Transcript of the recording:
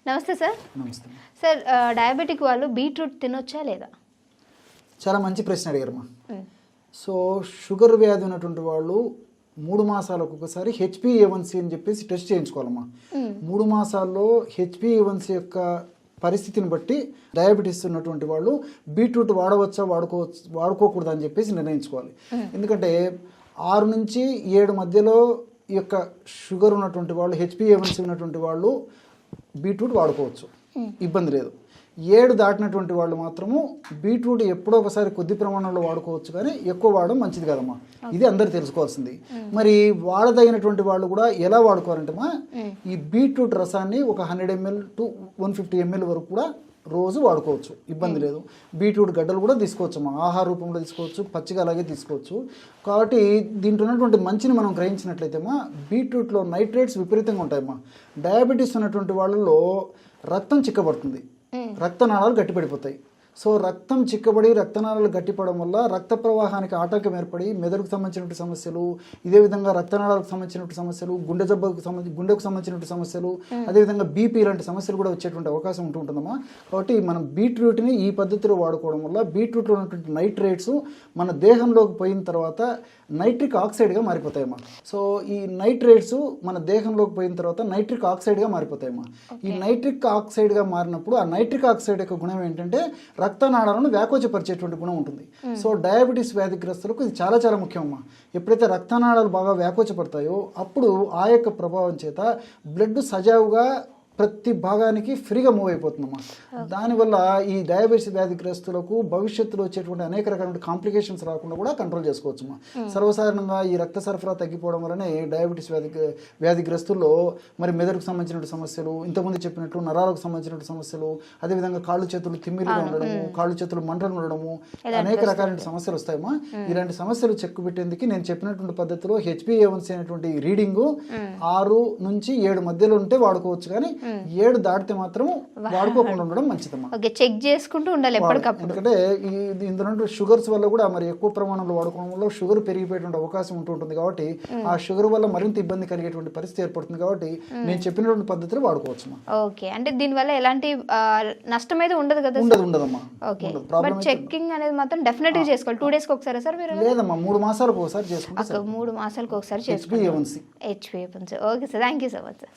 నమస్తే సార్. నమస్తే sir, diabetic వాళ్ళు బీట్రూట్ తినొచ్చా లేదా? చాలా మంచి ప్రశ్న అడిగారమ్మా. సో షుగర్ వ్యాధి ఉన్నటువంటి వాళ్ళు 3 మాసాలకు ఒకసారి HbA1c అని చెప్పేసి టెస్ట్ చేయించుకోవాలమ్మా. 3 మాసాల్లో HbA1c యొక్క పరిస్థితిని బట్టి డయాబెటీస్ ఉన్నటువంటి వాళ్ళు బీట్రూట్ వాడవచ్చా వాడుకోకూడదు అని చెప్పేసి నిర్ణయించుకోవాలి. ఎందుకంటే 6 నుంచి 7 మధ్యలో ఈ యొక్క షుగర్ ఉన్నటువంటి వాళ్ళు, HbA1c ఉన్నటువంటి వాళ్ళు బీట్రూట్ వాడుకోవచ్చు, ఇబ్బంది లేదు. 7 దాటినటువంటి వాళ్ళు మాత్రము బీట్రూట్ ఎప్పుడో ఒకసారి కొద్ది ప్రమాణంలో వాడుకోవచ్చు, కానీ ఎక్కువ వాడడం మంచిది కదమ్మా. ఇది అందరు తెలుసుకోవాల్సింది. మరి వాడదగినటువంటి వాళ్ళు కూడా ఎలా వాడుకోవాలంటేమా, ఈ బీట్రూట్ రసాన్ని ఒక 100 ml to 150 ml వరకు కూడా రోజు వాడుకోవచ్చు, ఇబ్బంది లేదు. బీట్రూట్ గడ్డలు కూడా తీసుకోవచ్చమ్మా, ఆహార రూపంలో తీసుకోవచ్చు, పచ్చిగా అలాగే తీసుకోవచ్చు. కాబట్టి దీంట్లో ఉన్నటువంటి మంచిని మనం గ్రహించినట్లయితేమా, బీట్రూట్లో నైట్రేట్స్ విపరీతంగా ఉంటాయమ్మా. డయాబెటీస్ ఉన్నటువంటి వాళ్ళలో రక్తం చిక్కబడుతుంది, రక్తనాళాలు గట్టిపడిపోతాయి. సో రక్తం చిక్కబడి రక్తనాళాలు గట్టిపడడం వల్ల రక్త ప్రవాహానికి ఆటంకం ఏర్పడి మెదడుకు సంబంధించినటువంటి సమస్యలు, ఇదే విధంగా రక్తనాళాలకు సంబంధించినటువంటి సమస్యలు, గుండెకు సంబంధించినటువంటి సమస్యలు, అదేవిధంగా బీపీ లాంటి సమస్యలు కూడా వచ్చేటువంటి అవకాశం ఉంటుందమ్మా. కాబట్టి మనం బీట్రూట్ని ఈ పద్ధతిలో వాడుకోవడం వల్ల బీట్రూట్లో ఉన్నటువంటి నైట్రేట్స్ మన దేహంలోకి పోయిన తర్వాత నైట్రిక్ ఆక్సైడ్గా మారిపోతాయమ్మా. సో ఈ నైట్రేట్స్ మన దేహంలోకి పోయిన తర్వాత నైట్రిక్ ఆక్సైడ్గా మారిపోతాయమ్మా. ఈ నైట్రిక్ ఆక్సైడ్గా మారినప్పుడు ఆ నైట్రిక్ ఆక్సైడ్ యొక్క గుణం ఏంటంటే రక్తనాళాలను వ్యాకోచపరిచేటువంటి గుణం ఉంటుంది. సో డయాబెటీస్ వ్యాధిగ్రస్తులకు ఇది చాలా చాలా ముఖ్యమమ్మా. ఎప్పుడైతే రక్తనాళాలు బాగా వ్యాకోచపడతాయో అప్పుడు ఆ యొక్క ప్రభావం చేత బ్లడ్ సజావుగా ప్రతి భాగానికి ఫ్రీగా మూవ్ అయిపోతుందమ్మా. దానివల్ల ఈ డయాబెటీస్ వ్యాధిగ్రస్తులకు భవిష్యత్తులో వచ్చేటువంటి అనేక రకాల కాంప్లికేషన్స్ రాకుండా కూడా కంట్రోల్ చేసుకోవచ్చమ్మా. సర్వసాధారణంగా ఈ రక్త సరఫరా తగ్గిపోవడం వల్లనే డయాబెటీస్ వ్యాధిగ్రస్తుల్లో మరి మెదడుకు సంబంధించిన సమస్యలు, ఇంతకుముందు చెప్పినట్లు నరాలకు సంబంధించిన సమస్యలు, అదేవిధంగా కాళ్ళు చేతులు తిమ్మిరిగా ఉండడము, కాళ్ళు చేతులు మంటలు ఉండడము, అనేక రకాలైన సమస్యలు వస్తాయమ్మా. ఇలాంటి సమస్యలు చెక్కు పెట్టేందుకు నేను చెప్పినటువంటి పద్ధతిలో HbA1c అనేటువంటి రీడింగ్ 6 నుంచి 7 మధ్యలో ఉంటే వాడుకోవచ్చు, కానీ 7 దాటితే మాత్రం వాడుకోకుండా ఉండడం మంచిదమ్మా. చెక్ చేసుకుంటూ ఉండాలి ఎప్పటికప్పుడు. ఎందుకంటే ఇందులో షుగర్స్ వల్ల కూడా మరి ఎక్కువ ప్రమాణంలో వాడుకోవడం వల్ల షుగర్ పెరిగిపోయేటువంటి అవకాశం ఉంటుంది. కాబట్టి ఆ షుగర్ వల్ల మరింత ఇబ్బంది కలిగేటువంటి పరిస్థితి ఏర్పడుతుంది. కాబట్టి నేను చెప్పినటువంటి పద్ధతిలో వాడుకోవచ్చు. ఓకే, అంటే దీనివల్ల ఎలాంటి నష్టం అయితే ఉండదు కదా? ఉండదమ్మా. బట్ చెకింగ్ అనేది మాత్రం డెఫినెట్ గా చేసుకోవాలి. 2 days కి ఒకసారి సార్? లేదమ్మా, 3 మాసాలకు ఒకసారి చేసుకుంటే. 3 మాసాలకు ఒకసారి చేసుకోవాలి. HbA1c. Okay sir, thank you so much sir.